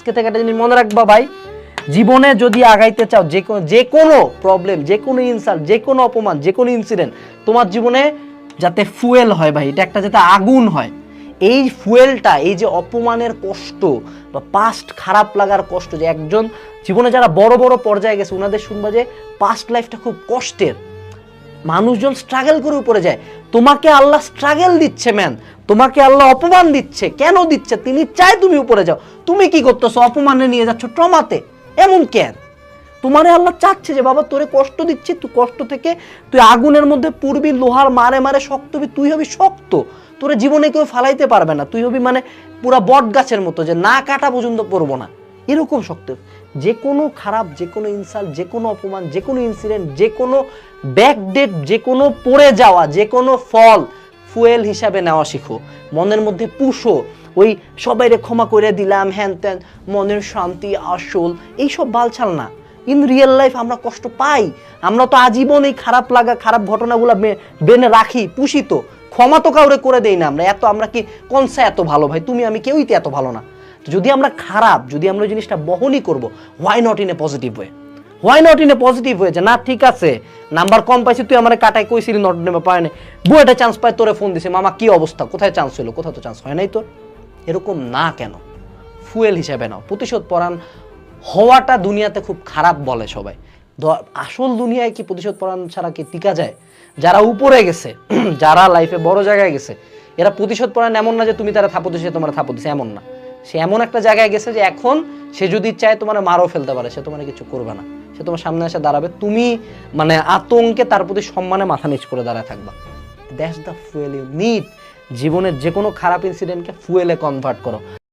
আজকে থেকে একটা জিনিস মনে রাখবা ভাই, জীবনে যদি আগাইতে চাও, যে কোনো প্রবলেম, যে কোনো ইনসাল্ট, যে কোনো অপমান, যে কোনো ইনসিডেন্ট তোমার জীবনে যাতে ফুয়েল হয় ভাই, এটা একটা যাতে আগুন হয়। এই ফুয়েলটা, এই যে অপমানের কষ্ট বা পাস্ট খারাপ লাগার কষ্ট, যে একজন জীবনে যারা বড় বড় পর্যায়ে গেছে ওনাদের শুনবা যে পাস্ট লাইফটা খুব কষ্টের, মানুষজন স্ট্রাগল করে উপরে যায়। তোমাকে আল্লাহ স্ট্রাগল দিচ্ছে ম্যান, তোমাকে আল্লাহ অপমান দিচ্ছে। কেন দিচ্ছে? তিনি চায় তুমি উপরে যাও। তুমি কি করতেছো? অপমানে নিয়ে যাচ্ছ ট্রমাতে। এমন কেন? তোমারে আল্লাহ চাচ্ছে যে বাবা তোরে কষ্ট দিচ্ছি, তুই কষ্ট থেকে তুই আগুনের মধ্যে পুরবি, লোহার মারে মারে শক্ত হবি, তুই হবি শক্ত, তোরে জীবনে কেউ ফালাইতে পারবে না, তুই হবি মানে পুরা বট গাছের মতো, যে না কাটা পর্যন্ত পড়বো না, এরকম শক্ত। যে কোনো খারাপ, যে কোনো ইনসাল্ট, যে কোনো অপমান, যে কোনো ইনসিডেন্ট, যে কোনো ব্যাকডেট, যে কোনো পড়ে যাওয়া, যে কোনো ফল ফুয়েল হিসাবে নেওয়া শিখো, মনের মধ্যে পুষো। ওই সবাইরে ক্ষমা করে দিলাম হ্যান ত্যান, মনের শান্তি আসল, এইসব বালছাল না। ইন রিয়েল লাইফ আমরা কষ্ট পাই, আমরা তো আজীবন এই খারাপ লাগা, খারাপ ঘটনাগুলো বেনে রাখি, পুষি। তো ক্ষমা তো কাউরে করে দেই না আমরা। আমরা কি কনসা এত ভালো ভাই? তুমি আমি কেউই তো এত ভালো না। যদি আমরা খারাপ, যদি আমরা জিনিসটা বহনই করবো, why not in a positive way? Why not in a positive way? যে না ঠিক আছে, নাম্বার কম পাইছি, তুই আমার কাটাই কইছিলি নট নেবে পায় না, বুয়েটা চান্স পায়, তোরে ফোন দিছে, মামা কি অবস্থা, কোথায় চান্স হলো? কোথাও তো চান্স হয় নাই তোর। এরকম না কেন? ফুয়েল হিসাবে নাও। প্রতিশোধ পরায়ণ হওয়াটা দুনিয়াতে খুব খারাপ বলে সবাই। আসল দুনিয়ায় কি প্রতিশোধ পরায়ণ ছাড়া কি টিকা যায়? যারা উপরে গেছে, যারা লাইফে বড় জায়গায় গেছে, এরা প্রতিশোধ পরায়ণ এমন না যে তুমি তারা থাপো দিছে, তোমার থাপো দিছে, এমন না। সে এমন একটা জায়গায় গেছে যে এখন সে যদি চায় তোমার মারও ফেলতে পারে, সে তোমার কিছু করবে না, সে তোমার সামনে এসে দাঁড়াবে, তুমি মানে আতঙ্কে তার প্রতি সম্মানে মাথা নিচ করে দাঁড়ায় থাকবা। That's the fuel you need. জীবনের যে কোনো খারাপ ইনসিডেন্টকে ফুয়েলে কনভার্ট করো।